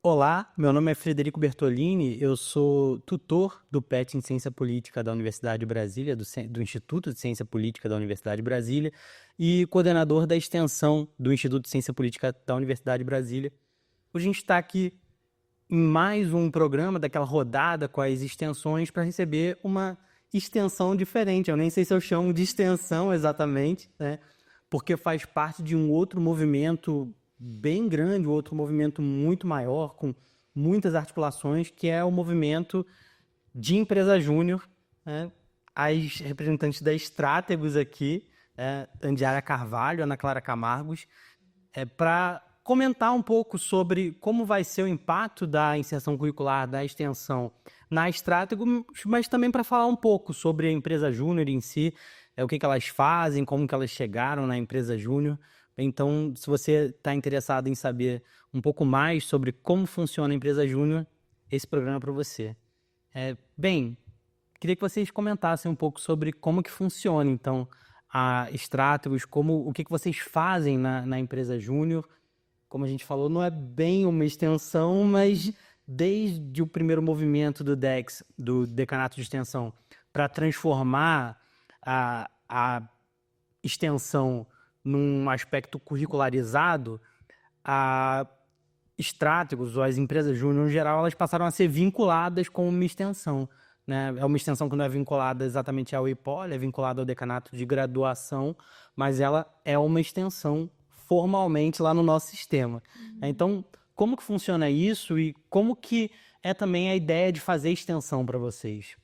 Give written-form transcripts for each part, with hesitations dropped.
Olá, meu nome é Frederico Bertolini, eu sou tutor do PET em Ciência Política da Universidade de Brasília, do Instituto de Ciência Política da Universidade de Brasília e coordenador da extensão do Instituto de Ciência Política da Universidade de Brasília. Hoje a gente está aqui em mais um programa daquela rodada com as extensões para receber uma extensão diferente. Eu nem sei se eu chamo de extensão exatamente, né? Porque faz parte de um outro movimento bem grande, um outro movimento muito maior, com muitas articulações, que é o movimento de empresa júnior, né? As representantes da Strategos aqui, Andiara Carvalho, Ana Clara Camargos, para comentar um pouco sobre como vai ser o impacto da inserção curricular, da extensão na Strategos, mas também para falar um pouco sobre a empresa júnior em si, o que elas fazem, como que elas chegaram na empresa júnior. Então, se você está interessado em saber um pouco mais sobre como funciona a empresa júnior, esse programa é para você. Bem, queria que vocês comentassem um pouco sobre como que funciona, então, a Strategos, o que vocês fazem na empresa júnior. Como a gente falou, não é bem uma extensão, mas desde o primeiro movimento do DEX, do Decanato de Extensão, para transformar a extensão num aspecto curricularizado, a Strategos, ou as empresas júnior em geral, elas passaram a ser vinculadas com uma extensão, né? É uma extensão que não é vinculada exatamente ao IPOL, é vinculada ao decanato de graduação, mas ela é uma extensão formalmente lá no nosso sistema. Então, como que funciona isso e como que é também a ideia de fazer extensão para vocês?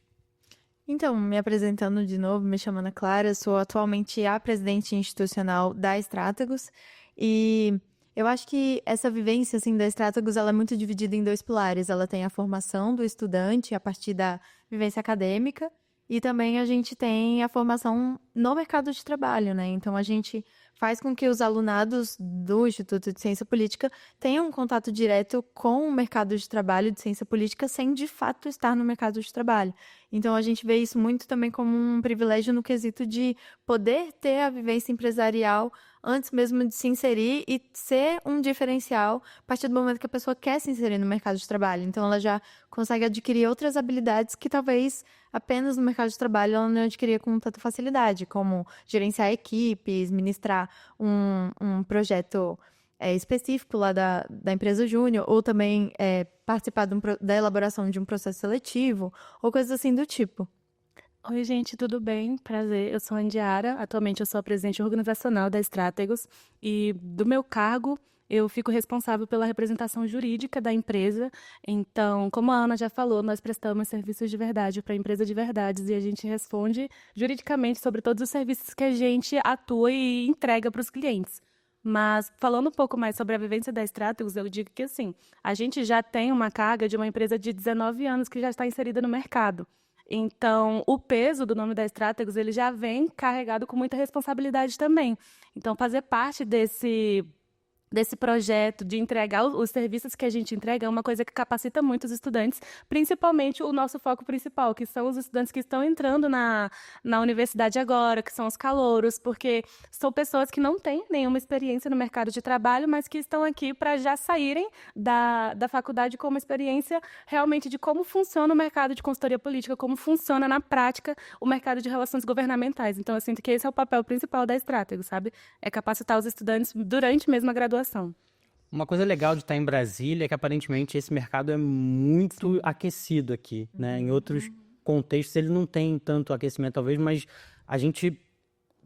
Então, me apresentando de novo, me chamo Ana Clara, sou atualmente a presidente institucional da Strategos e eu acho que essa vivência assim, da Strategos ela é muito dividida em dois pilares. Ela tem a formação do estudante a partir da vivência acadêmica e também a gente tem a formação no mercado de trabalho, né? Então, a gente faz com que os alunados do Instituto de Ciência Política tenham um contato direto com o mercado de trabalho de ciência política sem, de fato, estar no mercado de trabalho. Então, a gente vê isso muito também como um privilégio no quesito de poder ter a vivência empresarial antes mesmo de se inserir e ser um diferencial a partir do momento que a pessoa quer se inserir no mercado de trabalho. Então, ela já consegue adquirir outras habilidades que talvez apenas no mercado de trabalho ela não adquiria com tanta facilidade, como gerenciar equipes, ministrar um projeto específico lá da empresa júnior, ou também participar da elaboração de um processo seletivo, ou coisas assim do tipo. Oi, gente, tudo bem? Prazer, eu sou a Andiara, atualmente eu sou a presidente organizacional da Strategos e do meu cargo eu fico responsável pela representação jurídica da empresa. Então, como a Ana já falou, nós prestamos serviços de verdade para a empresa de verdades e a gente responde juridicamente sobre todos os serviços que a gente atua e entrega para os clientes. Mas, falando um pouco mais sobre a vivência da Strategos, eu digo que, assim, a gente já tem uma carga de uma empresa de 19 anos que já está inserida no mercado. Então, o peso do nome da Strategos, ele já vem carregado com muita responsabilidade também. Então, fazer parte desse projeto de entregar os serviços que a gente entrega é uma coisa que capacita muito os estudantes, principalmente o nosso foco principal, que são os estudantes que estão entrando na universidade agora, que são os calouros, porque são pessoas que não têm nenhuma experiência no mercado de trabalho, mas que estão aqui para já saírem da faculdade com uma experiência realmente de como funciona o mercado de consultoria política, como funciona na prática o mercado de relações governamentais. Então, eu sinto que esse é o papel principal da Strategos, sabe? É capacitar os estudantes durante mesmo a graduação. Uma coisa legal de estar em Brasília é que aparentemente esse mercado é muito aquecido aqui, né? Em outros contextos ele não tem tanto aquecimento talvez, mas a gente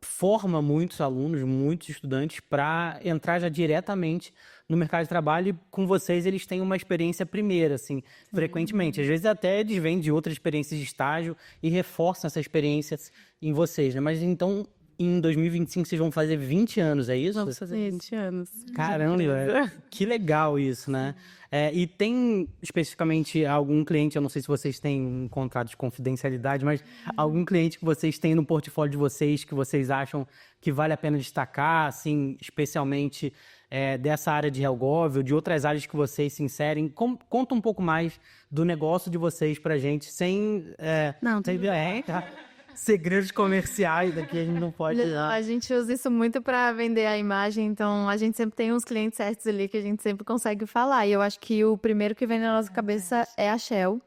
forma muitos alunos, muitos estudantes para entrar já diretamente no mercado de trabalho e com vocês eles têm uma experiência primeira, assim, frequentemente. Às vezes até eles vêm de outras experiências de estágio e reforçam essa experiência em vocês, né? Mas então, em 2025 vocês vão fazer 20 anos, é isso? Vamos fazer 20 anos. Caramba, que legal isso, né? E tem especificamente algum cliente, eu não sei se vocês têm um contrato de confidencialidade, mas algum cliente que vocês têm no portfólio de vocês que vocês acham que vale a pena destacar, assim, especialmente dessa área de HelpGov ou de outras áreas que vocês se inserem? Conta um pouco mais do negócio de vocês pra gente, sem... Não, sem, tá? segredos comerciais daqui a gente não pode dar. A gente usa isso muito para vender a imagem, então a gente sempre tem uns clientes certos ali que a gente sempre consegue falar. E eu acho que o primeiro que vem na nossa cabeça é a Shell.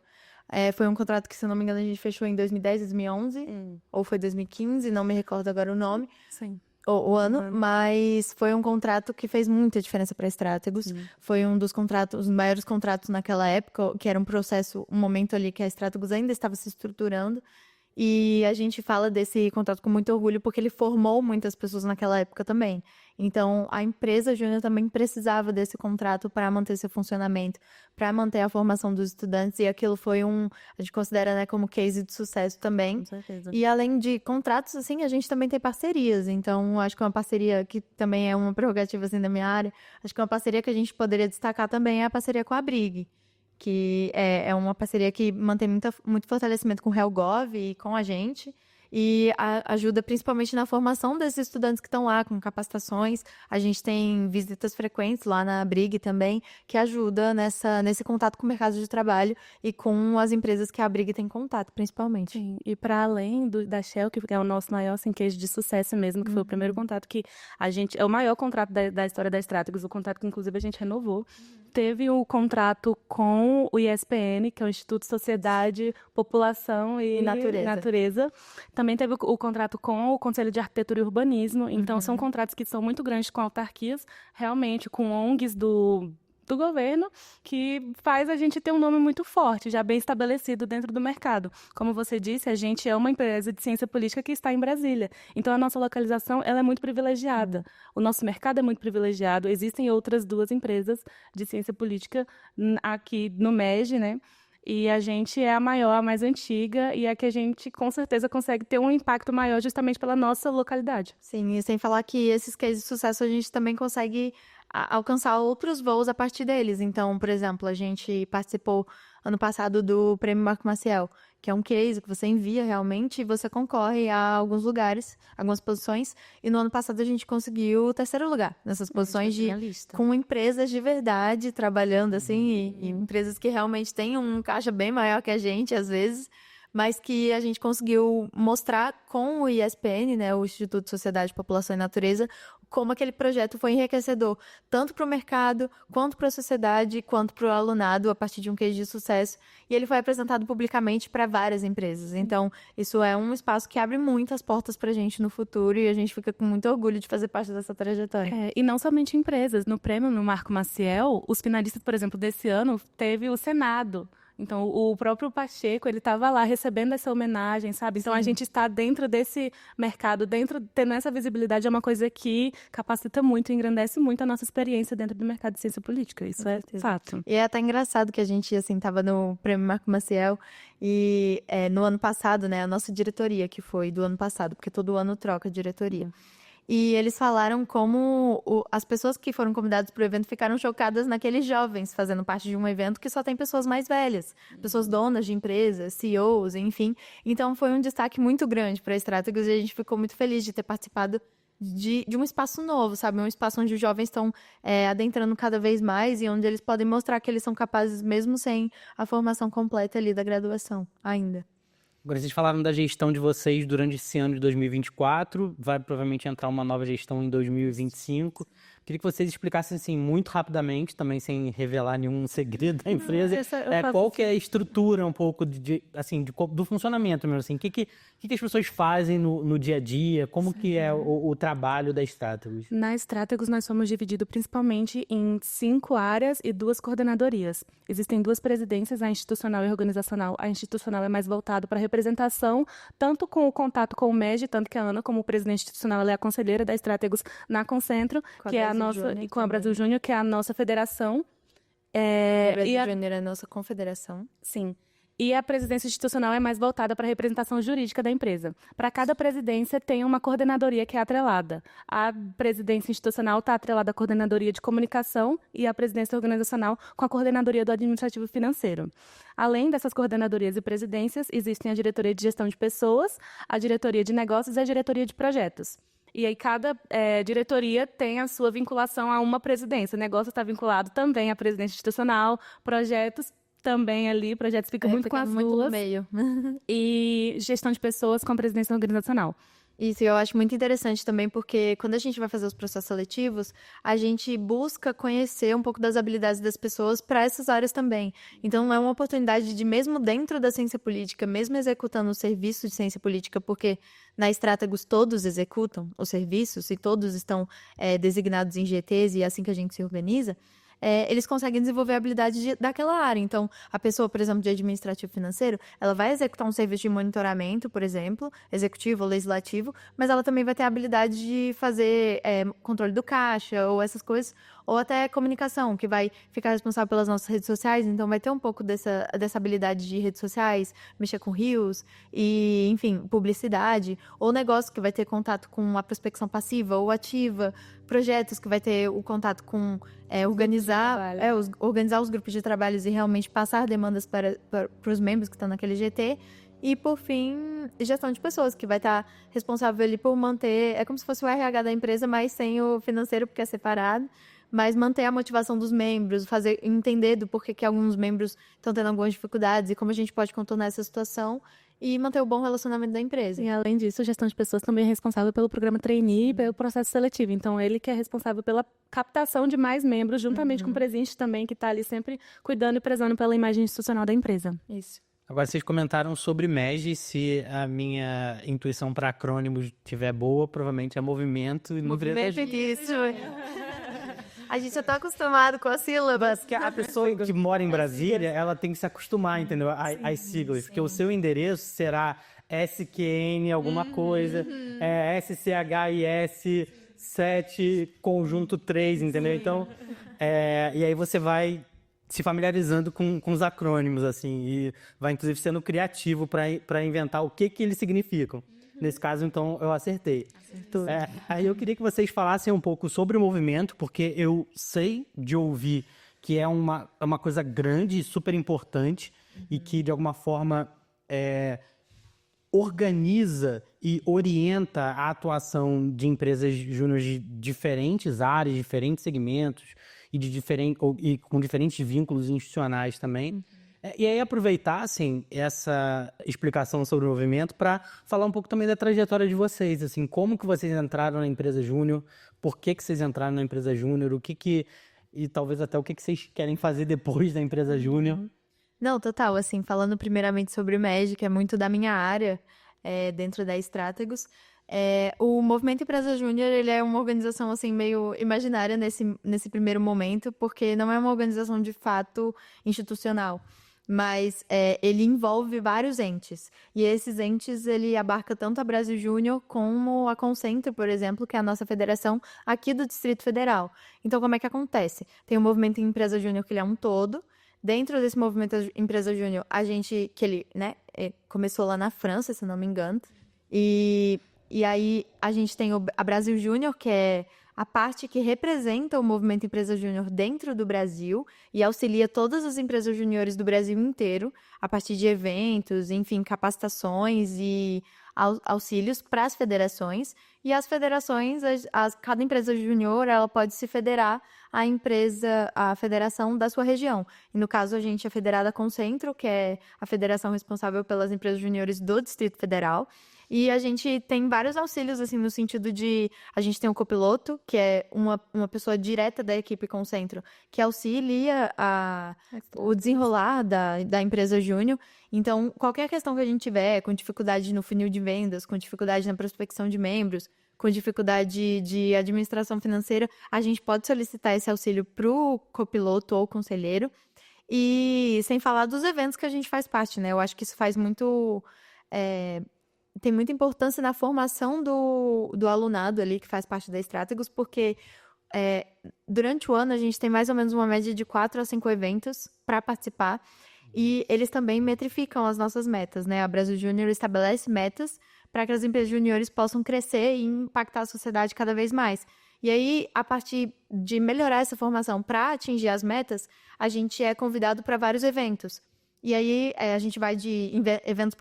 Foi um contrato que, se não me engano, a gente fechou em 2010, 2011, ou foi 2015, não me recordo agora o nome. Sim. O ano, mas foi um contrato que fez muita diferença para a Strategos. Foi um dos contratos, os maiores contratos naquela época, que era um processo, um momento ali que a Strategos ainda estava se estruturando. E a gente fala desse contrato com muito orgulho porque ele formou muitas pessoas naquela época também. Então, a empresa Júnior também precisava desse contrato para manter seu funcionamento, para manter a formação dos estudantes, e aquilo foi a gente considera, né, como case de sucesso também. Com certeza. E além de contratos, assim, a gente também tem parcerias. Então, acho que uma parceria que também é uma prerrogativa, assim, da minha área, acho que uma parceria que a gente poderia destacar também é a parceria com a Brig, que é uma parceria que mantém muito fortalecimento com o HelpGov e com a gente, e ajuda principalmente na formação desses estudantes que estão lá, com capacitações. A gente tem visitas frequentes lá na Brig também, que ajuda nesse contato com o mercado de trabalho e com as empresas que a Brig tem contato, principalmente. Sim, e para além da Shell, que é o nosso maior assim, case de sucesso mesmo, que foi o primeiro contrato que a gente... É o maior contrato da história da Strategos, o contrato que, inclusive, a gente renovou. Teve o contrato com o ISPN, que é o Instituto Sociedade, População e Natureza. Também teve o contrato com o Conselho de Arquitetura e Urbanismo. Então, são contratos que são muito grandes com autarquias, realmente, com ONGs do governo, que faz a gente ter um nome muito forte, já bem estabelecido dentro do mercado. Como você disse, a gente é uma empresa de ciência política que está em Brasília. Então, a nossa localização ela é muito privilegiada. O nosso mercado é muito privilegiado. Existem outras 2 empresas de ciência política aqui no MEG, né? E a gente é a maior, a mais antiga, e é que a gente, com certeza, consegue ter um impacto maior justamente pela nossa localidade. Sim, e sem falar que esses cases de sucesso a gente também consegue alcançar outros voos a partir deles. Então, por exemplo, a gente participou ano passado do Prêmio Marco Maciel, que é um case que você envia realmente e você concorre a alguns lugares, algumas posições. E no ano passado a gente conseguiu o 3º lugar nessas posições com empresas de verdade trabalhando assim, e empresas que realmente têm um caixa bem maior que a gente, às vezes, mas que a gente conseguiu mostrar com o ISPN, né, o Instituto de Sociedade, População e Natureza, como aquele projeto foi enriquecedor, tanto para o mercado, quanto para a sociedade, quanto para o alunado, a partir de um case de sucesso. E ele foi apresentado publicamente para várias empresas. Então, isso é um espaço que abre muitas portas para a gente no futuro, e a gente fica com muito orgulho de fazer parte dessa trajetória. E não somente empresas. No prêmio, no Marco Maciel, os finalistas, por exemplo, desse ano, teve o Senado. Então, o próprio Pacheco, ele estava lá recebendo essa homenagem, sabe? Então, a gente está dentro desse mercado, tendo essa visibilidade, é uma coisa que capacita muito, engrandece muito a nossa experiência dentro do mercado de ciência política. Isso é fato. E é até engraçado que a gente, assim, estava no Prêmio Marco Maciel e no ano passado, né, a nossa diretoria, que foi do ano passado, porque todo ano troca a diretoria. E eles falaram como as pessoas que foram convidadas para o evento ficaram chocadas naqueles jovens fazendo parte de um evento que só tem pessoas mais velhas, pessoas donas de empresas, CEOs, enfim. Então, foi um destaque muito grande para a Strategos e a gente ficou muito feliz de ter participado de um espaço novo, sabe? Um espaço onde os jovens estão adentrando cada vez mais e onde eles podem mostrar que eles são capazes, mesmo sem a formação completa ali da graduação ainda. Agora, vocês falaram da gestão de vocês durante esse ano de 2024, vai provavelmente entrar uma nova gestão em 2025. Queria que vocês explicassem, assim, muito rapidamente, também sem revelar nenhum segredo da empresa, qual que é a estrutura um pouco do funcionamento mesmo, assim, o que as pessoas fazem no dia a dia, como que é o trabalho da Strategos? Na Strategos, nós somos divididos principalmente em 5 áreas e 2 coordenadorias. Existem 2 presidências, a institucional e a organizacional. A institucional é mais voltada para a representação, tanto com o contato com o MEG, tanto que a Ana, como presidente institucional, ela é a conselheira da Strategos na Concentro, que é a nossa, e com a Brasil Júnior, que é a nossa federação. A Brasil Júnior é a nossa confederação. Sim. E a presidência institucional é mais voltada para a representação jurídica da empresa. Para cada presidência tem uma coordenadoria que é atrelada. A presidência institucional está atrelada à coordenadoria de comunicação e a presidência organizacional com a coordenadoria do administrativo financeiro. Além dessas coordenadorias e presidências, existem a diretoria de gestão de pessoas, a diretoria de negócios e a diretoria de projetos. E aí cada diretoria tem a sua vinculação a uma presidência. O negócio está vinculado também à presidência institucional, projetos também ali, projetos ficam muito com as muito no duas. meio. E gestão de pessoas com presidência organizacional. Isso, eu acho muito interessante também, porque quando a gente vai fazer os processos seletivos, a gente busca conhecer um pouco das habilidades das pessoas para essas áreas também. Então, é uma oportunidade de, mesmo dentro da ciência política, mesmo executando o serviço de ciência política, porque na Stratagos todos executam os serviços e todos estão designados em GTs e é assim que a gente se organiza, eles conseguem desenvolver a habilidade daquela área. Então, a pessoa, por exemplo, de administrativo financeiro, ela vai executar um serviço de monitoramento, por exemplo, executivo ou legislativo, mas ela também vai ter a habilidade de fazer controle do caixa ou essas coisas, ou até comunicação, que vai ficar responsável pelas nossas redes sociais, então vai ter um pouco dessa habilidade de redes sociais, mexer com reels e, enfim, publicidade, ou negócio que vai ter contato com a prospecção passiva ou ativa, projetos que vai ter o contato com organizar os grupos de trabalhos e realmente passar demandas para os membros que estão naquele GT. E, por fim, gestão de pessoas, que vai estar responsável ali por manter... É como se fosse o RH da empresa, mas sem o financeiro, porque é separado. Mas manter a motivação dos membros, entender do porquê que alguns membros estão tendo algumas dificuldades e como a gente pode contornar essa situação e manter o bom relacionamento da empresa. E, além disso, a gestão de pessoas também é responsável pelo programa trainee e pelo processo seletivo. Então, ele que é responsável pela captação de mais membros, juntamente com o presidente também, que está ali sempre cuidando e prezando pela imagem institucional da empresa. Isso. Agora, vocês comentaram sobre MEG, se a minha intuição para acrônimos estiver boa, provavelmente é movimento e não Movimento disso. A gente já tá acostumado com as sílabas. Porque a pessoa que mora em Brasília, ela tem que se acostumar, entendeu? Às siglas. Porque o seu endereço será SQN alguma coisa, SCHIS 7, conjunto 3, entendeu? Então, e aí você vai se familiarizando com os acrônimos, assim, e vai, inclusive, sendo criativo para inventar o que eles significam. Nesse caso, então, eu acertei. Aí eu queria que vocês falassem um pouco sobre o movimento, porque eu sei de ouvir que é uma coisa grande, super importante, e que, de alguma forma, organiza e orienta a atuação de empresas júnior de diferentes áreas, diferentes segmentos, e com diferentes vínculos institucionais também. E aí aproveitassem essa explicação sobre o movimento para falar um pouco também da trajetória de vocês, assim, como que vocês entraram na empresa júnior, por que vocês entraram na empresa júnior, e talvez até o que vocês querem fazer depois da empresa júnior. Não, total, assim, falando primeiramente sobre o MEG, que é muito da minha área, dentro da Stratagos, o Movimento Empresa Júnior, ele é uma organização, assim, meio imaginária nesse primeiro momento, porque não é uma organização, de fato, institucional. Mas ele envolve vários entes. E esses entes, ele abarca tanto a Brasil Júnior como a Concentro, por exemplo, que é a nossa federação aqui do Distrito Federal. Então, como é que acontece? Tem o Movimento Empresa Júnior, que ele é um todo. Dentro desse Movimento Empresa Júnior, que ele, começou lá na França, se não me engano. E aí a gente tem a Brasil Júnior, que é a parte que representa o Movimento Empresa Júnior dentro do Brasil e auxilia todas as empresas júniores do Brasil inteiro, a partir de eventos, enfim, capacitações e auxílios para as federações. E as federações, cada empresa júnior, ela pode se federar à federação da sua região. E no caso, a gente é federada com o Concentro, que é a federação responsável pelas empresas júniores do Distrito Federal. E a gente tem vários auxílios, assim, no sentido de... A gente tem um copiloto, que é uma pessoa direta da equipe Concentro, que auxilia o desenrolar da empresa júnior. Então, qualquer questão que a gente tiver, com dificuldade no funil de vendas, com dificuldade na prospecção de membros, com dificuldade de administração financeira, a gente pode solicitar esse auxílio para o copiloto ou conselheiro. E sem falar dos eventos que a gente faz parte, né? Eu acho que isso faz muito... tem muita importância na formação do alunado ali, que faz parte da Stratagos, porque durante o ano a gente tem mais ou menos uma média de 4 a 5 eventos para participar, e eles também metrificam as nossas metas, né? A Brasil Júnior estabelece metas para que as empresas juniores possam crescer e impactar a sociedade cada vez mais. E aí, a partir de melhorar essa formação para atingir as metas, a gente é convidado para vários eventos. E aí, a gente vai de eventos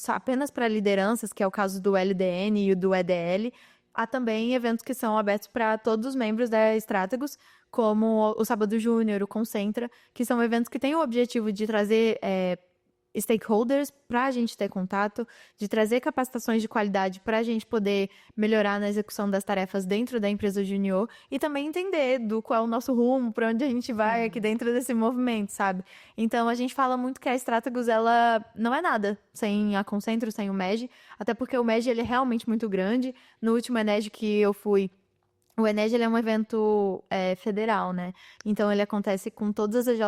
apenas para lideranças, que é o caso do LDN e do EDL, há também eventos que são abertos para todos os membros da Stratagos, como o Sábado Júnior, o Concentra, que são eventos que têm o objetivo de trazer stakeholders para a gente ter contato, de trazer capacitações de qualidade para a gente poder melhorar na execução das tarefas dentro da empresa junior e também entender do qual é o nosso rumo, para onde a gente vai aqui dentro desse movimento, sabe? Então, a gente fala muito que a Stratagos, ela não é nada sem a Concentro, sem o MEG, até porque o MEG, ele é realmente muito grande. No último Eneg que eu fui, o Eneg, ele é um evento federal, né? Então, ele acontece com todas as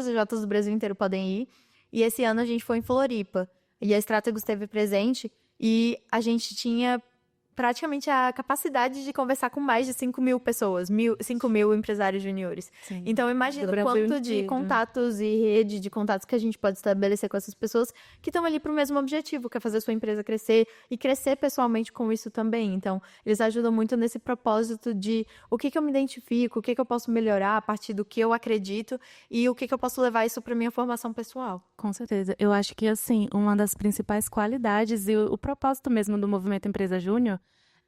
EJs do Brasil inteiro podem ir. E esse ano a gente foi em Floripa. E a Stratagos esteve presente e a gente tinha praticamente a capacidade de conversar com mais de 5.000 pessoas, 5.000 empresários juniores. Sim. Então, imagina o quanto de contatos e rede de contatos que a gente pode estabelecer com essas pessoas que estão ali para o mesmo objetivo, que é fazer a sua empresa crescer e crescer pessoalmente com isso também. Então, eles ajudam muito nesse propósito de o que eu me identifico, o que eu posso melhorar a partir do que eu acredito e o que eu posso levar isso para minha formação pessoal. Com certeza. Eu acho que, assim, uma das principais qualidades e o propósito mesmo do Movimento Empresa Júnior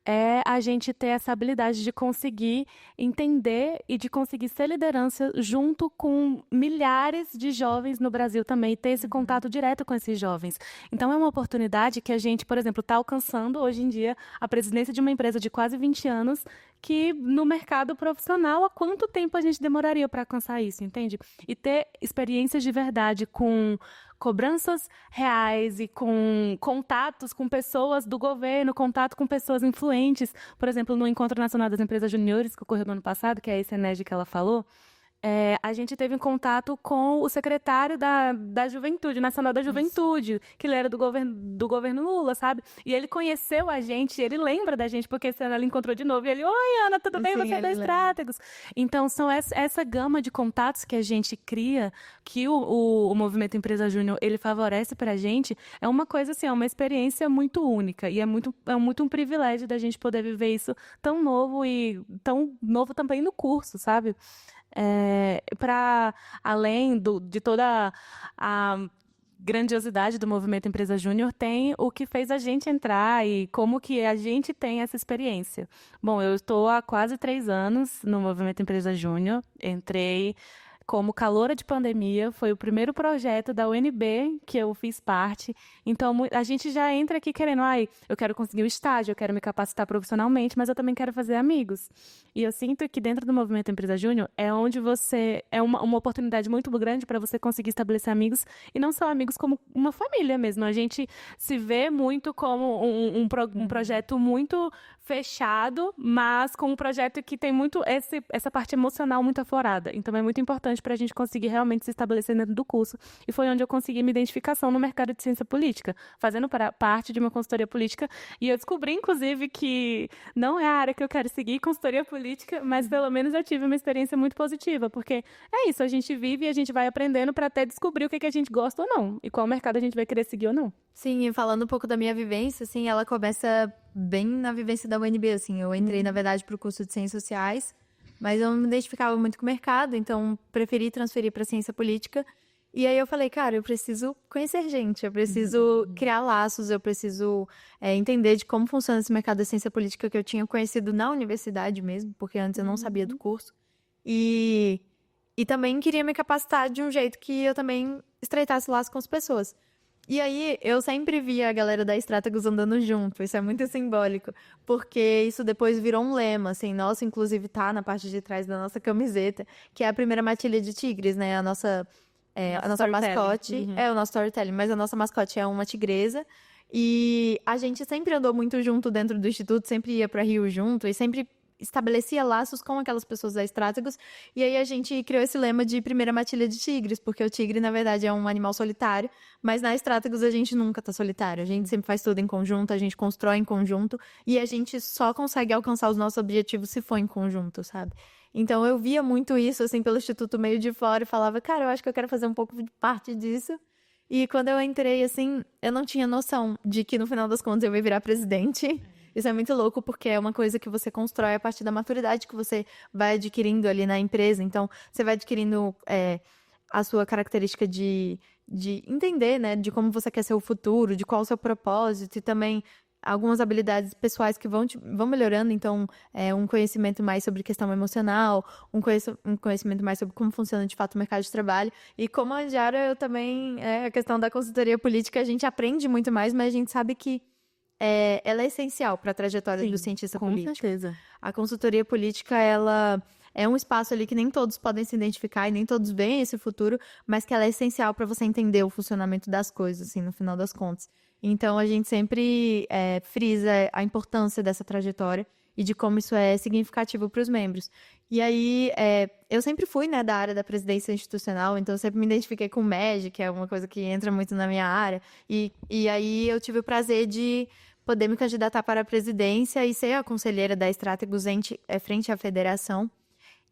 é a gente ter essa habilidade de conseguir entender e de conseguir ser liderança junto com milhares de jovens no Brasil também, e ter esse contato direto com esses jovens. Então, é uma oportunidade que a gente, por exemplo, está alcançando hoje em dia a presidência de uma empresa de quase 20 anos, que no mercado profissional, há quanto tempo a gente demoraria para alcançar isso, entende? E ter experiências de verdade com cobranças reais e com contatos com pessoas do governo, contato com pessoas influentes. Por exemplo, no Encontro Nacional das Empresas Juniores, que ocorreu no ano passado, que é esse Eneg que ela falou, a gente teve um contato com o secretário da Juventude, Nacional da Juventude, que ele era do governo Lula, sabe? E ele conheceu a gente, ele lembra da gente, porque ela encontrou de novo, e ele, oi, Ana, tudo bem? Sim, Você é da ele Stratagos. Então, são essa gama de contatos que a gente cria, que o Movimento Empresa Júnior, ele favorece pra gente, é uma coisa assim, é uma experiência muito única, e é muito um privilégio da gente poder viver isso tão novo e tão novo também no curso, sabe? Para além de toda a grandiosidade do Movimento Empresa Júnior, tem o que fez a gente entrar e como que a gente tem essa experiência. Bom, eu estou há quase 3 anos no Movimento Empresa Júnior, entrei como caloura de pandemia, foi o primeiro projeto da UNB que eu fiz parte. Então, a gente já entra aqui querendo, eu quero conseguir um estágio, eu quero me capacitar profissionalmente, mas eu também quero fazer amigos. E eu sinto que dentro do Movimento Empresa Júnior é onde é uma oportunidade muito grande para você conseguir estabelecer amigos, e não só amigos, como uma família mesmo. A gente se vê muito como um projeto muito fechado, mas com um projeto que tem muito essa parte emocional muito aflorada. Então, é muito importante para a gente conseguir realmente se estabelecer dentro do curso. E foi onde eu consegui minha identificação no mercado de ciência política, fazendo parte de uma consultoria política. E eu descobri, inclusive, que não é a área que eu quero seguir, consultoria política, mas pelo menos eu tive uma experiência muito positiva, porque é isso, a gente vive e a gente vai aprendendo para até descobrir o que a gente gosta ou não, e qual mercado a gente vai querer seguir ou não. Sim, e falando um pouco da minha vivência, assim, ela começa bem na vivência da UNB, assim. Eu entrei, na verdade, para o curso de Ciências Sociais, mas eu não me identificava muito com o mercado, então preferi transferir para Ciência Política. E aí eu falei, cara, eu preciso conhecer gente, eu preciso criar laços, eu preciso entender de como funciona esse mercado da ciência política que eu tinha conhecido na universidade mesmo, porque antes eu não sabia do curso. E também queria me capacitar de um jeito que eu também estreitasse laços com as pessoas. E aí, eu sempre via a galera da Stratagos andando junto, isso é muito simbólico, porque isso depois virou um lema, assim, nossa, inclusive tá na parte de trás da nossa camiseta, que é a primeira matilha de tigres, né, a nossa mascote, o nosso storytelling, mas a nossa mascote é uma tigresa, e a gente sempre andou muito junto dentro do Instituto, sempre ia para Rio junto, e sempre estabelecia laços com aquelas pessoas da Stratagos, e aí a gente criou esse lema de primeira matilha de tigres, porque o tigre, na verdade, é um animal solitário, mas na Stratagos a gente nunca tá solitário, a gente sempre faz tudo em conjunto, a gente constrói em conjunto, e a gente só consegue alcançar os nossos objetivos se for em conjunto, sabe? Então eu via muito isso, assim, pelo Instituto meio de fora, e falava, cara, eu acho que eu quero fazer um pouco de parte disso. E quando eu entrei, assim, eu não tinha noção de que no final das contas eu ia virar presidente. Isso é muito louco, porque é uma coisa que você constrói a partir da maturidade que você vai adquirindo ali na empresa. Então, você vai adquirindo a sua característica de entender, né, de como você quer ser o futuro, de qual é o seu propósito, e também algumas habilidades pessoais que vão melhorando, então um conhecimento mais sobre questão emocional, um conhecimento mais sobre como funciona de fato o mercado de trabalho. E como a Andiara, eu também, a questão da consultoria política, a gente aprende muito mais, mas a gente sabe que ela é essencial para a trajetória do cientista político. Com certeza. A consultoria política, ela é um espaço ali que nem todos podem se identificar e nem todos veem esse futuro, mas que ela é essencial para você entender o funcionamento das coisas, assim, no final das contas. Então, a gente sempre frisa a importância dessa trajetória e de como isso é significativo para os membros. E aí, eu sempre fui, né, da área da presidência institucional, então eu sempre me identifiquei com o MEG, que é uma coisa que entra muito na minha área. E aí, eu tive o prazer de poder me candidatar para a presidência e ser a conselheira da Strategos frente à federação.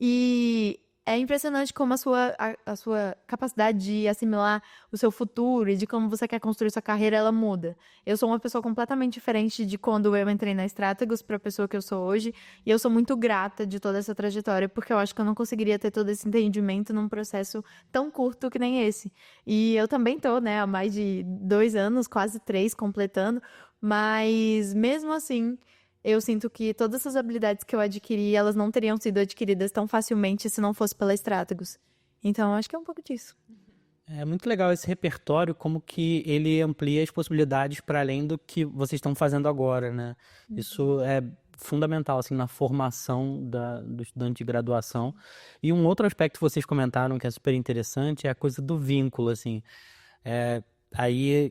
E é impressionante como a sua capacidade de assimilar o seu futuro e de como você quer construir sua carreira, ela muda. Eu sou uma pessoa completamente diferente de quando eu entrei na Strategos para a pessoa que eu sou hoje, e eu sou muito grata de toda essa trajetória, porque eu acho que eu não conseguiria ter todo esse entendimento num processo tão curto que nem esse. E eu também tô, né, há mais de 2 anos, quase 3, completando, mas mesmo assim, eu sinto que todas essas habilidades que eu adquiri, elas não teriam sido adquiridas tão facilmente se não fosse pela Strategos. Então, acho que é um pouco disso. É muito legal esse repertório, como que ele amplia as possibilidades para além do que vocês estão fazendo agora, né? Isso é fundamental, assim, na formação do estudante de graduação. E um outro aspecto que vocês comentaram que é super interessante é a coisa do vínculo, assim. Aí,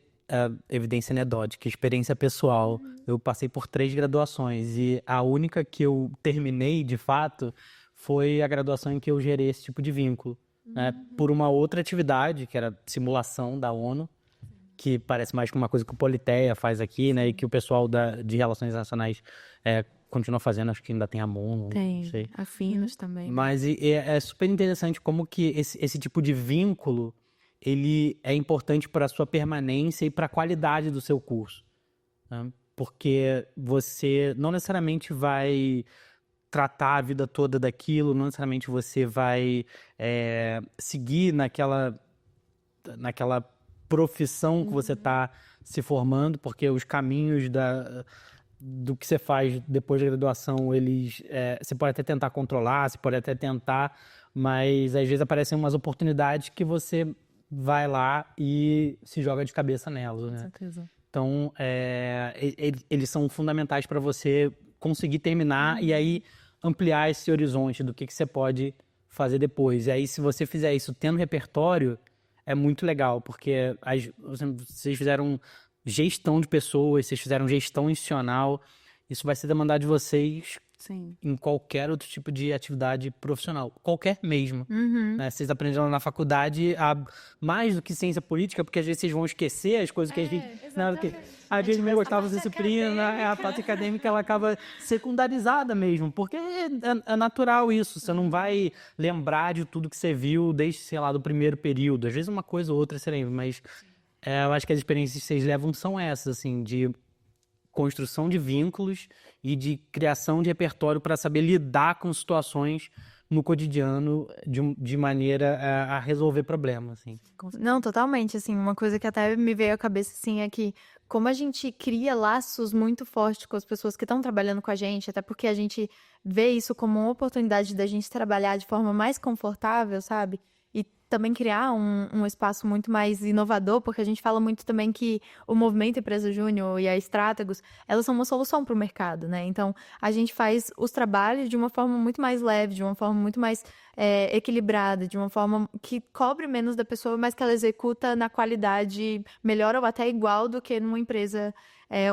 evidência anedótica, experiência pessoal. Eu passei por 3 graduações e a única que eu terminei, de fato, foi a graduação em que eu gerei esse tipo de vínculo, né? Por uma outra atividade, que era simulação da ONU, que parece mais que uma coisa que o Politeia faz aqui, né? E que o pessoal de Relações Internacionais continua fazendo, acho que ainda tem a MONU, não sei. A Finos também. Mas é super interessante como que esse tipo de vínculo ele é importante para a sua permanência e para a qualidade do seu curso, né? Porque você não necessariamente vai tratar a vida toda daquilo, não necessariamente você vai seguir naquela profissão que você está se formando, porque os caminhos do que você faz depois da graduação, você pode até tentar controlar, você pode até tentar, mas às vezes aparecem umas oportunidades que você vai lá e se joga de cabeça nelas, né? Com certeza. Então, eles são fundamentais para você conseguir terminar e aí ampliar esse horizonte do que você pode fazer depois. E aí, se você fizer isso tendo repertório, é muito legal, porque vocês fizeram gestão de pessoas, vocês fizeram gestão institucional, isso vai ser demandado de vocês em qualquer outro tipo de atividade profissional, qualquer mesmo. Né? Vocês aprenderam na faculdade mais do que ciência política, porque às vezes vocês vão esquecer as coises que a gente... Às vezes mesmo gostava dessa disciplina, a parte acadêmica ela acaba secundarizada mesmo, porque é natural isso, você não vai lembrar de tudo que você viu desde, sei lá, do primeiro período. Às vezes uma coisa ou outra você lembra, mas eu acho que as experiências que vocês levam são essas, assim, de construção de vínculos e de criação de repertório para saber lidar com situações no cotidiano de maneira a resolver problemas, assim. Não, totalmente, assim, uma coisa que até me veio à cabeça, assim, é que como a gente cria laços muito fortes com as pessoas que estão trabalhando com a gente, até porque a gente vê isso como uma oportunidade da gente trabalhar de forma mais confortável, sabe? E também criar um espaço muito mais inovador, porque a gente fala muito também que o movimento Empresa Júnior e a Strategos, elas são uma solução para o mercado, né? Então, a gente faz os trabalhos de uma forma muito mais leve, de uma forma muito mais equilibrada, de uma forma que cobre menos da pessoa, mas que ela executa na qualidade melhor ou até igual do que numa empresa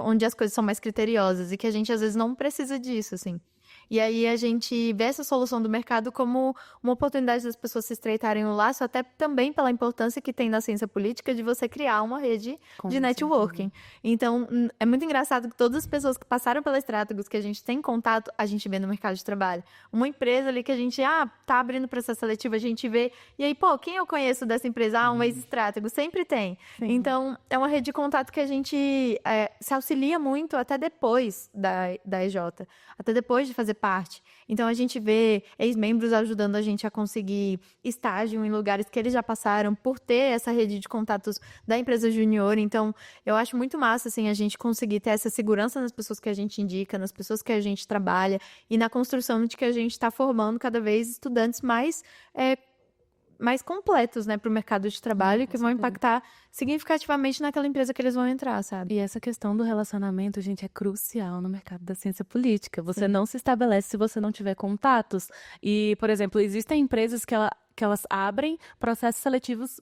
onde as coisas são mais criteriosas e que a gente, às vezes, não precisa disso, assim. E aí a gente vê essa solução do mercado como uma oportunidade das pessoas se estreitarem o laço, até também pela importância que tem na ciência política de você criar uma rede de networking. Então, é muito engraçado que todas as pessoas que passaram pela Strategos, que a gente tem contato, a gente vê no mercado de trabalho. Uma empresa ali que a gente, tá abrindo processo seletivo, a gente vê, e aí, quem eu conheço dessa empresa? Um ex-Strategos, sempre tem. Sim. Então, é uma rede de contato que a gente se auxilia muito até depois da EJ. Até depois de fazer parte. Então, a gente vê ex-membros ajudando a gente a conseguir estágio em lugares que eles já passaram por ter essa rede de contatos da empresa júnior. Então, eu acho muito massa, assim, a gente conseguir ter essa segurança nas pessoas que a gente indica, nas pessoas que a gente trabalha e na construção de que a gente está formando cada vez estudantes mais completos, né, para o mercado de trabalho, que vão impactar significativamente naquela empresa que eles vão entrar, sabe? E essa questão do relacionamento, gente, é crucial no mercado da ciência política. Você não se estabelece se você não tiver contatos. E, por exemplo, existem empresas que elas abrem processos seletivos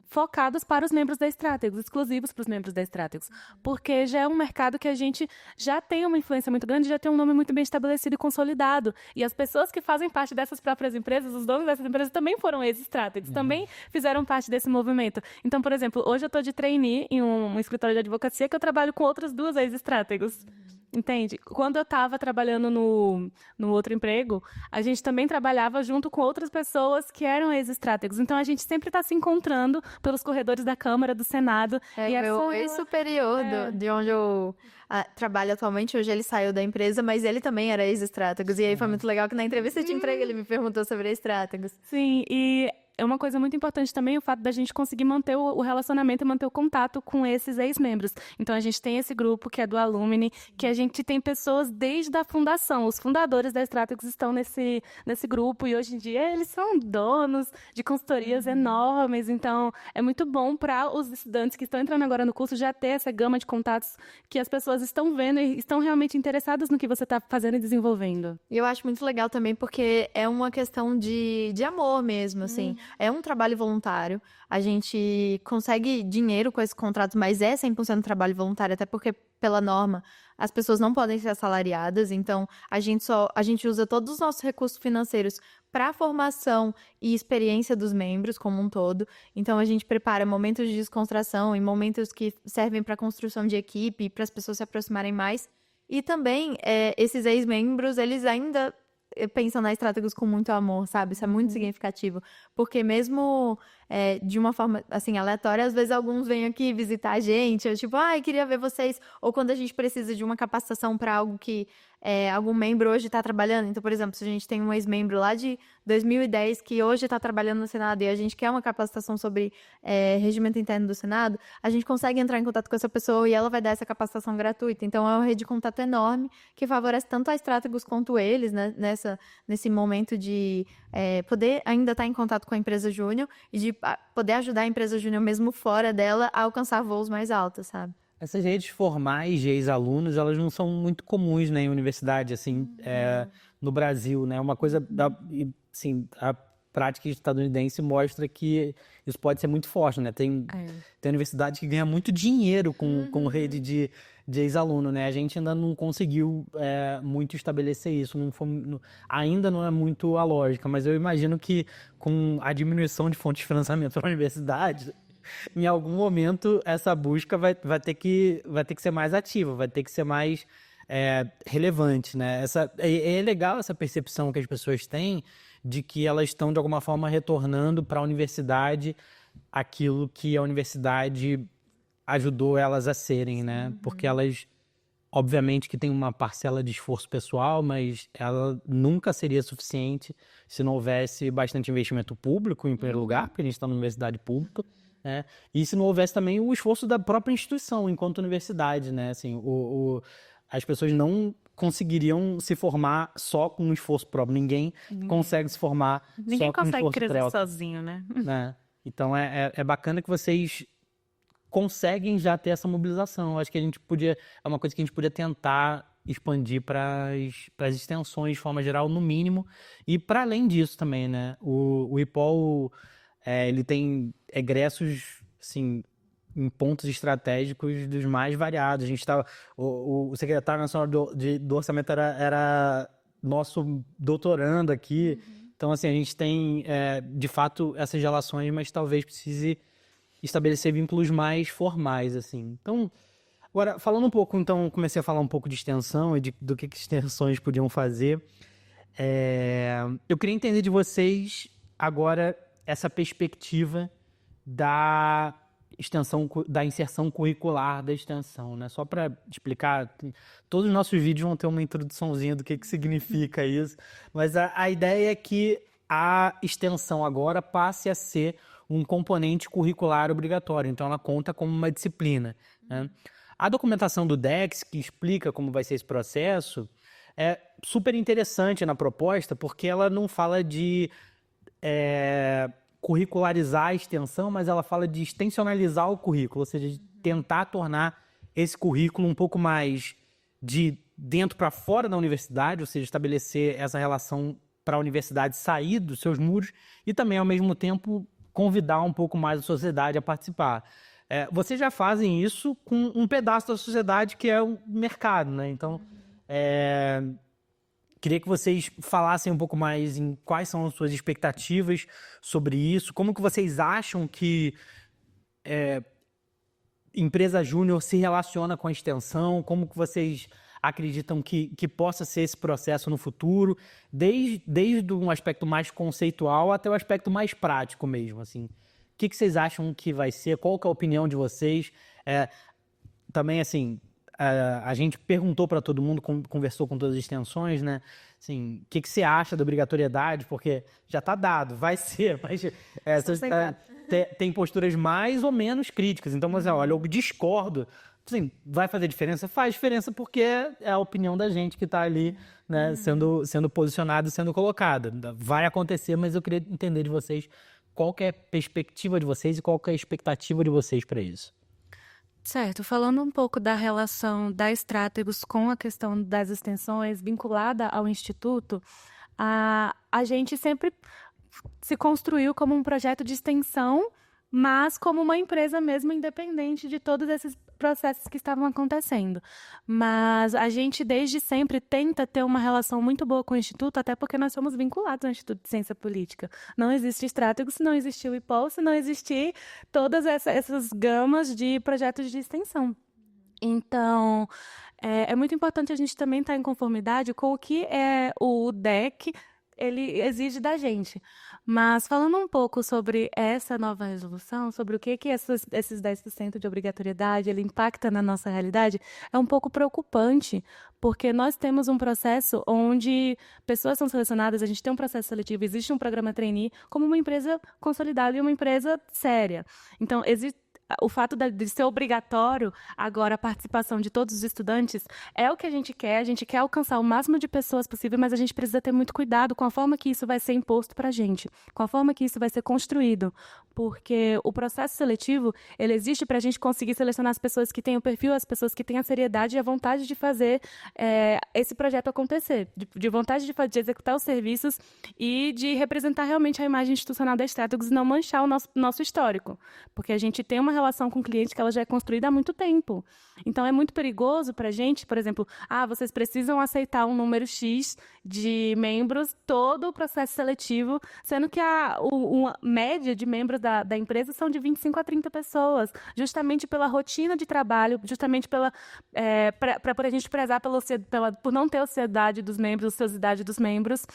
focados para os membros da Strategos, exclusivos para os membros da Strategos, porque já é um mercado que a gente já tem uma influência muito grande, já tem um nome muito bem estabelecido e consolidado, e as pessoas que fazem parte dessas próprias empresas, os donos dessas empresas também foram ex-Strategos, também fizeram parte desse movimento. Então, por exemplo, hoje eu estou de trainee em um escritório de advocacia que eu trabalho com outras 2 ex-Strategos. Entende? Quando eu estava trabalhando no outro emprego, a gente também trabalhava junto com outras pessoas que eram ex-estrátegos. Então, a gente sempre está se encontrando pelos corredores da Câmara, do Senado. Meu ex-superior de onde eu trabalho atualmente, hoje ele saiu da empresa, mas ele também era ex-estrátegos. E aí foi muito legal que na entrevista de emprego ele me perguntou sobre ex-estrátegos. Sim, e é uma coisa muito importante também o fato da gente conseguir manter o relacionamento e manter o contato com esses ex-membros. Então, a gente tem esse grupo que é do Alumni, que a gente tem pessoas desde a fundação. Os fundadores da Strategos estão nesse grupo e hoje em dia eles são donos de consultorias enormes. Então, é muito bom para os estudantes que estão entrando agora no curso já ter essa gama de contatos que as pessoas estão vendo e estão realmente interessadas no que você está fazendo e desenvolvendo. E eu acho muito legal também porque é uma questão de amor mesmo, assim. É um trabalho voluntário, a gente consegue dinheiro com esses contratos, mas é 100% trabalho voluntário, até porque, pela norma, as pessoas não podem ser assalariadas, então a gente usa todos os nossos recursos financeiros para a formação e experiência dos membros como um todo. Então, a gente prepara momentos de descontração e momentos que servem para a construção de equipe, para as pessoas se aproximarem mais. E também, esses ex-membros, eles ainda pensam na Strategos com muito amor, sabe? Isso é muito significativo. Porque mesmo de uma forma, assim, aleatória, às vezes alguns vêm aqui visitar a gente, eu tipo, queria ver vocês. Ou quando a gente precisa de uma capacitação para algo que algum membro hoje está trabalhando. Então, por exemplo, se a gente tem um ex-membro lá de 2010 que hoje está trabalhando no Senado e a gente quer uma capacitação sobre regimento interno do Senado, a gente consegue entrar em contato com essa pessoa e ela vai dar essa capacitação gratuita. Então, é uma rede de contato enorme que favorece tanto a Strategos quanto eles, né, nesse momento de poder ainda estar em contato com a empresa júnior e de poder ajudar a empresa júnior mesmo fora dela a alcançar voos mais altos, sabe? Essas redes formais de ex-alunos, elas não são muito comuns, né, em universidade, assim, no Brasil, né? Uma coisa, assim, a prática estadunidense mostra que isso pode ser muito forte, né? Tem universidade que ganha muito dinheiro com rede de ex-aluno, né? A gente ainda não conseguiu muito estabelecer isso, ainda não é muito a lógica, mas eu imagino que com a diminuição de fontes de financiamento para a universidade, em algum momento essa busca vai ter que ser mais ativa, vai ter que ser mais relevante, né? É legal essa percepção que as pessoas têm de que elas estão, de alguma forma, retornando para a universidade aquilo que a universidade ajudou elas a serem, né? Porque elas, obviamente, que tem uma parcela de esforço pessoal, mas ela nunca seria suficiente se não houvesse bastante investimento público, em primeiro lugar, porque a gente está numa universidade pública, né? E se não houvesse também o esforço da própria instituição enquanto universidade, né? Assim, as pessoas não conseguiriam se formar só com um esforço próprio. Ninguém consegue se formar só com um esforço próprio. Ninguém consegue crescer sozinho, né? Então, é bacana que vocês conseguem já ter essa mobilização. Eu acho que é uma coisa que a gente podia tentar expandir para as extensões de forma geral, no mínimo. E para além disso também, né? O IPOL, ele tem egressos, assim, em pontos estratégicos dos mais variados. A gente o secretário nacional do orçamento era nosso doutorando aqui. Então, assim, a gente tem, de fato, essas relações, mas talvez precise estabelecer vínculos mais formais, assim. Então, agora, falando um pouco, então, comecei a falar um pouco de extensão e do que extensões podiam fazer. Eu queria entender de vocês, agora, essa perspectiva da da inserção curricular da extensão, né? Só para explicar, todos os nossos vídeos vão ter uma introduçãozinha do que significa isso, mas a ideia é que a extensão agora passe a ser um componente curricular obrigatório, então ela conta como uma disciplina, né? A documentação do DEX, que explica como vai ser esse processo, é super interessante na proposta, porque ela não fala de curricularizar a extensão, mas ela fala de extensionalizar o currículo, ou seja, de tentar tornar esse currículo um pouco mais de dentro para fora da universidade, ou seja, estabelecer essa relação para a universidade sair dos seus muros e também, ao mesmo tempo, convidar um pouco mais a sociedade a participar. Vocês já fazem isso com um pedaço da sociedade que é o mercado, né? Então, queria que vocês falassem um pouco mais em quais são as suas expectativas sobre isso, como que vocês acham que empresa júnior se relaciona com a extensão, como que vocês acreditam que possa ser esse processo no futuro, desde um aspecto mais conceitual até o aspecto mais prático mesmo, assim. O que vocês acham que vai ser? Qual que é a opinião de vocês? Também, assim, a gente perguntou para todo mundo, conversou com todas as extensões, né? Assim, o que você acha da obrigatoriedade? Porque já está dado, vai ser, mas tem posturas mais ou menos críticas. Então, mas olha, eu discordo. Assim, vai fazer diferença? Faz diferença porque é a opinião da gente que está ali, né, sendo posicionada e sendo colocada. Vai acontecer, mas eu queria entender de vocês qual que é a perspectiva de vocês e qual que é a expectativa de vocês para isso. Certo, falando um pouco da relação da Strategos com a questão das extensões vinculada ao Instituto, a gente sempre se construiu como um projeto de extensão, mas como uma empresa mesmo independente de todos esses processos que estavam acontecendo. Mas a gente, desde sempre, tenta ter uma relação muito boa com o Instituto, até porque nós somos vinculados ao Instituto de Ciência Política. Não existe Strategos se não existir o IPOL, se não existir todas essas gamas de projetos de extensão. Então, é muito importante a gente também estar em conformidade com o que o DEC ele exige da gente. Mas falando um pouco sobre essa nova resolução, sobre o que esses 10% de obrigatoriedade ele impacta na nossa realidade, é um pouco preocupante, porque nós temos um processo onde pessoas são selecionadas, a gente tem um processo seletivo, existe um programa trainee como uma empresa consolidada e uma empresa séria. Então, o fato de ser obrigatório agora a participação de todos os estudantes é o que a gente quer alcançar o máximo de pessoas possível, mas a gente precisa ter muito cuidado com a forma que isso vai ser imposto para a gente, com a forma que isso vai ser construído, porque o processo seletivo, ele existe para a gente conseguir selecionar as pessoas que têm o perfil, as pessoas que têm a seriedade e a vontade de fazer esse projeto acontecer, de vontade de executar os serviços e de representar realmente a imagem institucional da Strategos e não manchar o nosso histórico, porque a gente tem uma relação com o cliente que ela já é construída há muito tempo. Então, é muito perigoso para a gente, por exemplo, vocês precisam aceitar um número X de membros, todo o processo seletivo, sendo que a média de membros da empresa são de 25 a 30 pessoas, justamente pela rotina de trabalho, justamente por a gente prezar por não ter ociosidade dos membros, ociosidade dos membros,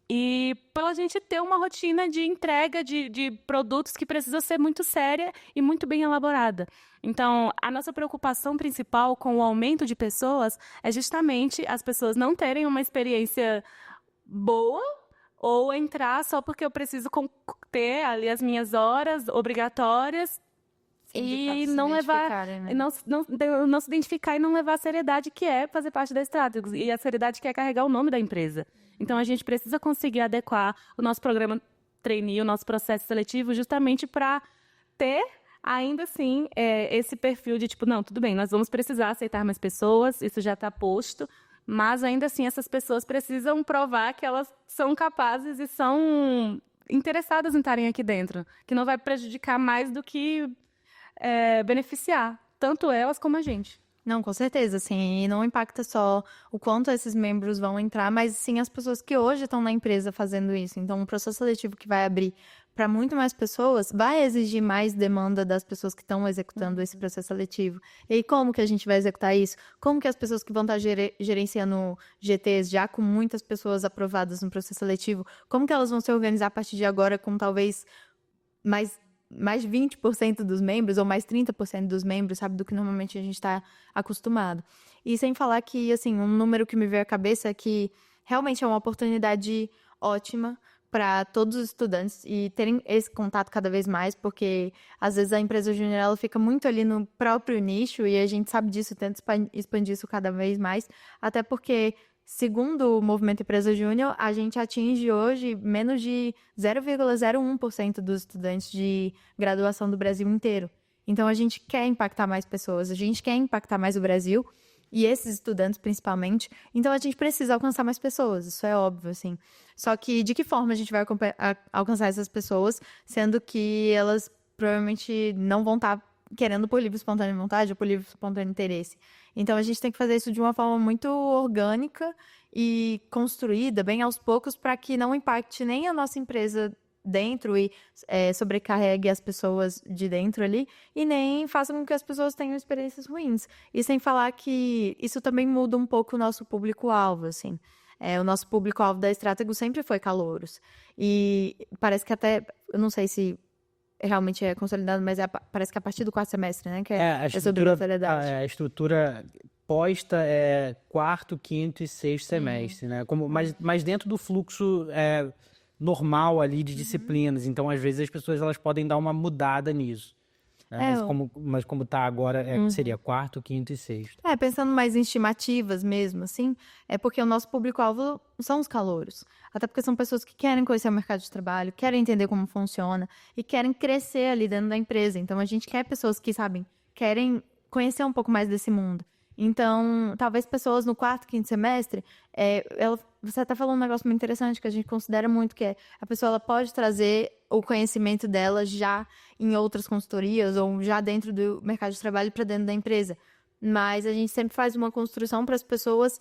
e pela gente ter uma rotina de entrega de produtos que precisa ser muito séria e muito bem elaborada. Então, a nossa preocupação principal com o aumento de pessoas é justamente as pessoas não terem uma experiência boa ou entrar só porque eu preciso ter ali as minhas horas obrigatórias e não levar, né? não se identificar e não levar a seriedade que é fazer parte da Strategos e a seriedade que é carregar o nome da empresa. Então, a gente precisa conseguir adequar o nosso programa trainee, o nosso processo seletivo, justamente para ter, ainda assim, esse perfil de tipo, não, tudo bem, nós vamos precisar aceitar mais pessoas, isso já está posto, mas ainda assim essas pessoas precisam provar que elas são capazes e são interessadas em estarem aqui dentro, que não vai prejudicar mais do que beneficiar, tanto elas como a gente. Não, com certeza, sim. E não impacta só o quanto esses membros vão entrar, mas sim as pessoas que hoje estão na empresa fazendo isso. Então, um processo seletivo que vai abrir para muito mais pessoas vai exigir mais demanda das pessoas que estão executando esse processo seletivo. E aí, como que a gente vai executar isso? Como que as pessoas que vão estar gerenciando GTs já com muitas pessoas aprovadas no processo seletivo, como que elas vão se organizar a partir de agora com talvez mais mais 20% dos membros, ou mais 30% dos membros, sabe, do que normalmente a gente está acostumado. E sem falar que, assim, um número que me veio à cabeça é que realmente é uma oportunidade ótima para todos os estudantes e terem esse contato cada vez mais, porque às vezes a empresa júnior ela fica muito ali no próprio nicho e a gente sabe disso, tenta expandir isso cada vez mais, até porque, segundo o Movimento Empresa Júnior, a gente atinge hoje menos de 0,01% dos estudantes de graduação do Brasil inteiro. Então a gente quer impactar mais pessoas, a gente quer impactar mais o Brasil, e esses estudantes, principalmente. Então, a gente precisa alcançar mais pessoas, isso é óbvio, assim. Só que, de que forma a gente vai alcançar essas pessoas, sendo que elas provavelmente não vão estar querendo por livre e espontânea vontade ou por livre e espontâneo interesse. Então, a gente tem que fazer isso de uma forma muito orgânica e construída, bem aos poucos, para que não impacte nem a nossa empresa dentro e sobrecarregue as pessoas de dentro ali e nem faça com que as pessoas tenham experiências ruins. E sem falar que isso também muda um pouco o nosso público-alvo, assim. O nosso público-alvo da Stratego sempre foi calouros. E parece que até, eu não sei se realmente é consolidado, mas parece que a partir do quarto semestre, né? Que sobre obrigatoriedade. A estrutura posta é quarto, quinto e sexto semestre, né? Mas dentro do fluxo normal ali de disciplinas. Então, às vezes, as pessoas elas podem dar uma mudada nisso. Né? Mas como está agora, seria quarto, quinto e sexto. Pensando mais em estimativas mesmo, assim, é porque o nosso público-alvo são os calouros. Até porque são pessoas que querem conhecer o mercado de trabalho, querem entender como funciona e querem crescer ali dentro da empresa. Então, a gente quer pessoas que, querem conhecer um pouco mais desse mundo. Então, talvez pessoas no quarto, quinto semestre, você até falou um negócio muito interessante que a gente considera muito, que a pessoa ela pode trazer o conhecimento dela já em outras consultorias ou já dentro do mercado de trabalho para dentro da empresa. Mas a gente sempre faz uma construção para as pessoas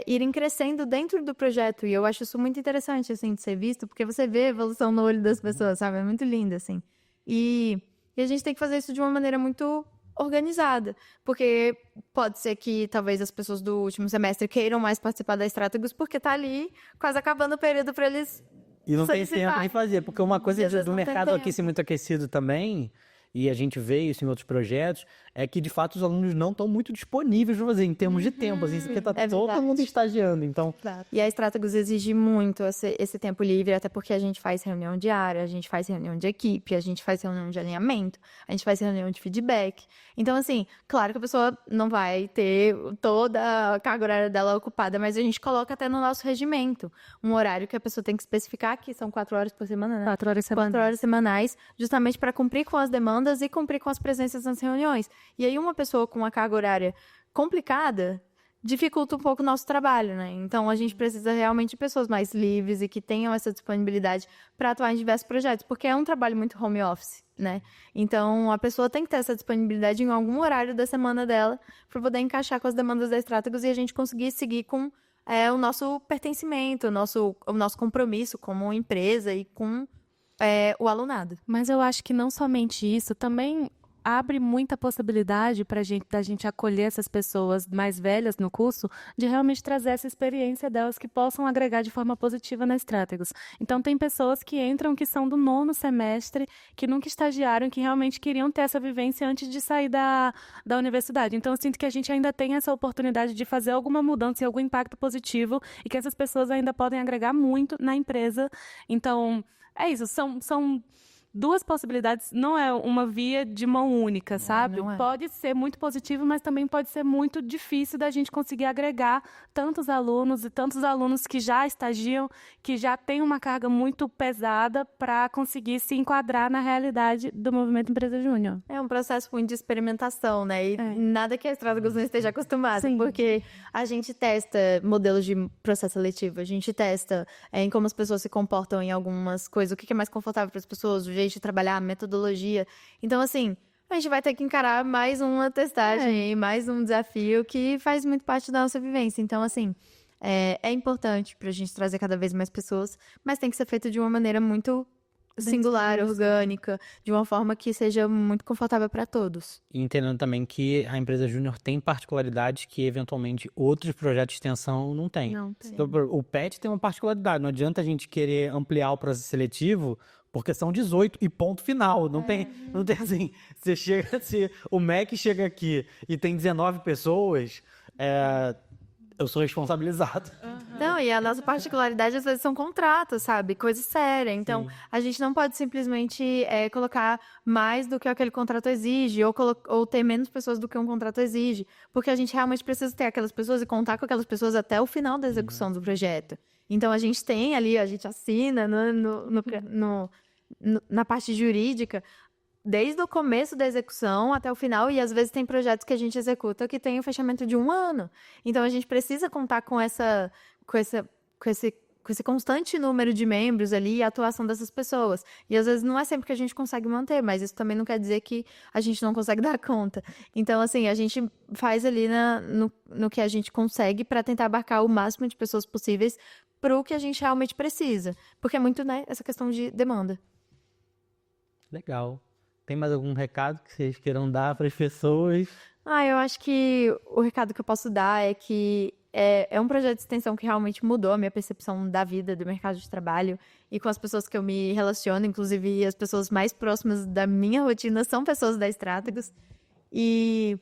irem crescendo dentro do projeto. E eu acho isso muito interessante, assim, de ser visto, porque você vê a evolução no olho das pessoas, sabe? É muito lindo, assim. E a gente tem que fazer isso de uma maneira muito organizada, porque pode ser que talvez as pessoas do último semestre queiram mais participar da Strategos porque tá ali quase acabando o período para eles e não tem tempo em fazer, porque uma coisa do mercado aqui ser muito aquecido também, e a gente vê isso em outros projetos, é que de fato os alunos não estão muito disponíveis para fazer em termos de tempo, assim, porque tá todo mundo estagiando, então... E a Strategos exige muito esse tempo livre, até porque a gente faz reunião diária, a gente faz reunião de equipe, a gente faz reunião de alinhamento, a gente faz reunião de feedback. Então, assim, claro que a pessoa não vai ter toda a carga horária dela ocupada, mas a gente coloca até no nosso regimento um horário que a pessoa tem que especificar, que são 4 horas por semana, né? 4 horas semanais. 4 horas semanais, justamente para cumprir com as demandas e cumprir com as presenças nas reuniões. E aí uma pessoa com uma carga horária complicada dificulta um pouco o nosso trabalho, né? Então a gente precisa realmente de pessoas mais livres e que tenham essa disponibilidade para atuar em diversos projetos, porque é um trabalho muito home office, né? Então a pessoa tem que ter essa disponibilidade em algum horário da semana dela para poder encaixar com as demandas da Strategos e a gente conseguir seguir com o nosso pertencimento, o nosso compromisso como empresa e com o alunado. Mas eu acho que não somente isso, também abre muita possibilidade da gente acolher essas pessoas mais velhas no curso, de realmente trazer essa experiência delas que possam agregar de forma positiva na Strategos. Então, tem pessoas que entram que são do 9º semestre, que nunca estagiaram, que realmente queriam ter essa vivência antes de sair da universidade. Então, eu sinto que a gente ainda tem essa oportunidade de fazer alguma mudança e algum impacto positivo e que essas pessoas ainda podem agregar muito na empresa. Então, é isso, são 2 possibilidades, não é uma via de mão única, sabe? Não é. Pode ser muito positivo, mas também pode ser muito difícil da gente conseguir agregar tantos alunos e tantos alunos que já estagiam, que já têm uma carga muito pesada para conseguir se enquadrar na realidade do Movimento Empresa Júnior. É um processo muito de experimentação, né? E nada que a Strategos não esteja acostumada, porque a gente testa modelos de processo seletivo, a gente testa em como as pessoas se comportam em algumas coisas, o que é mais confortável para as pessoas, o jeito de trabalhar, a metodologia. Então, assim, a gente vai ter que encarar mais uma testagem, mais um desafio que faz muito parte da nossa vivência. Então, assim, é importante pra gente trazer cada vez mais pessoas, mas tem que ser feito de uma maneira muito singular, orgânica, de uma forma que seja muito confortável para todos. E entendendo também que a empresa júnior tem particularidades que, eventualmente, outros projetos de extensão não têm. Não tem. Então, o PET tem uma particularidade. Não adianta a gente querer ampliar o processo seletivo, porque são 18 e ponto final. Não tem assim, se o MEC chega aqui e tem 19 pessoas, eu sou responsabilizado. Não, e a nossa particularidade às vezes são contratos, sabe? Coisa séria. Então, a gente não pode simplesmente colocar mais do que aquele contrato exige, ou ter menos pessoas do que um contrato exige, porque a gente realmente precisa ter aquelas pessoas e contar com aquelas pessoas até o final da execução do projeto. Então, a gente tem ali, a gente assina na parte jurídica, desde o começo da execução até o final, e às vezes tem projetos que a gente executa que tem o fechamento de 1 ano. Então, a gente precisa contar com esse constante número de membros ali e a atuação dessas pessoas. E às vezes não é sempre que a gente consegue manter, mas isso também não quer dizer que a gente não consegue dar conta. Então, assim, a gente faz ali no que a gente consegue para tentar abarcar o máximo de pessoas possíveis para o que a gente realmente precisa. Porque é muito, né, essa questão de demanda. Legal. Tem mais algum recado que vocês queiram dar para as pessoas? Eu acho que o recado que eu posso dar é que é um projeto de extensão que realmente mudou a minha percepção da vida, do mercado de trabalho e com as pessoas que eu me relaciono, inclusive as pessoas mais próximas da minha rotina são pessoas da Stratagos. E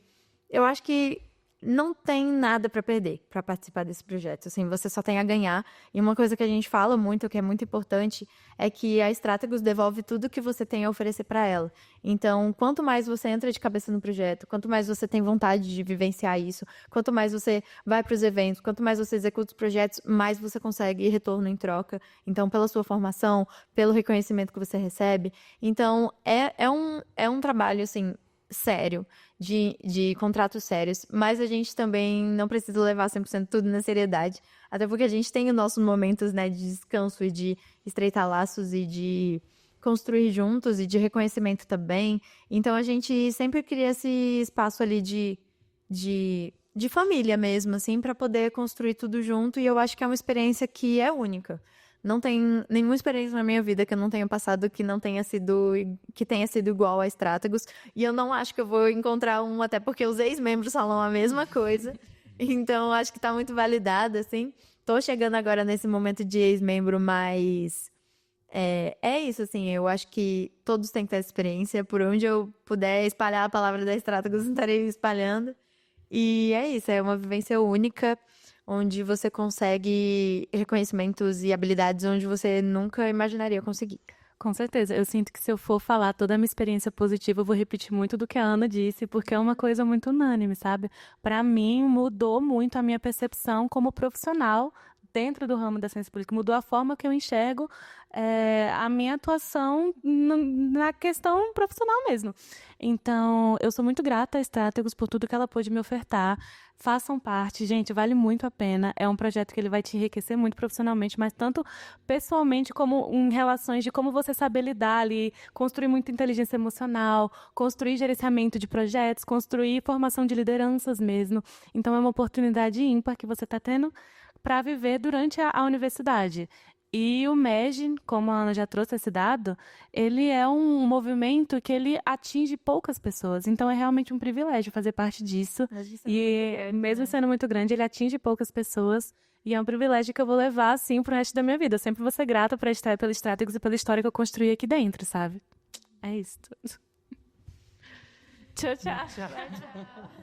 eu acho que não tem nada para perder para participar desse projeto. Assim, você só tem a ganhar. E uma coisa que a gente fala muito, que é muito importante, é que a Stratagos devolve tudo que você tem a oferecer para ela. Então, quanto mais você entra de cabeça no projeto, quanto mais você tem vontade de vivenciar isso, quanto mais você vai para os eventos, quanto mais você executa os projetos, mais você consegue retorno em troca. Então, pela sua formação, pelo reconhecimento que você recebe. Então, é um trabalho, assim, sério, de contratos sérios, mas a gente também não precisa levar 100% tudo na seriedade, até porque a gente tem os nossos momentos, né, de descanso e de estreitar laços e de construir juntos e de reconhecimento também. Então a gente sempre cria esse espaço ali de família mesmo, assim, para poder construir tudo junto, e eu acho que é uma experiência que é única. Não tem nenhuma experiência na minha vida que eu não tenha passado que tenha sido igual a Stratagos. E eu não acho que eu vou encontrar um, até porque os ex-membros falam a mesma coisa. Então, acho que tá muito validado, assim. Tô chegando agora nesse momento de ex-membro, mas é isso, assim. Eu acho que todos têm que ter essa experiência. Por onde eu puder espalhar a palavra da Stratagos, estarei espalhando. E é isso, é uma vivência única, onde você consegue reconhecimentos e habilidades onde você nunca imaginaria conseguir. Com certeza. Eu sinto que se eu for falar toda a minha experiência positiva, eu vou repetir muito do que a Ana disse, porque é uma coisa muito unânime, sabe? Para mim, mudou muito a minha percepção como profissional dentro do ramo da ciência política. Mudou a forma que eu enxergo a minha atuação na questão profissional mesmo. Então, eu sou muito grata a Stratagos por tudo que ela pôde me ofertar. Façam parte, gente, vale muito a pena. É um projeto que ele vai te enriquecer muito profissionalmente, mas tanto pessoalmente como em relações de como você saber lidar ali, construir muita inteligência emocional, construir gerenciamento de projetos, construir formação de lideranças mesmo. Então, é uma oportunidade ímpar que você está tendo para viver durante a universidade. E o MEG, como a Ana já trouxe esse dado, ele é um movimento que ele atinge poucas pessoas. Então, é realmente um privilégio fazer parte disso. E mesmo sendo muito grande, ele atinge poucas pessoas. E é um privilégio que eu vou levar, assim, pro resto da minha vida. Eu sempre vou ser grata pela Stratagos e pela história que eu construí aqui dentro, sabe? É isso tudo. Tchau, tchau.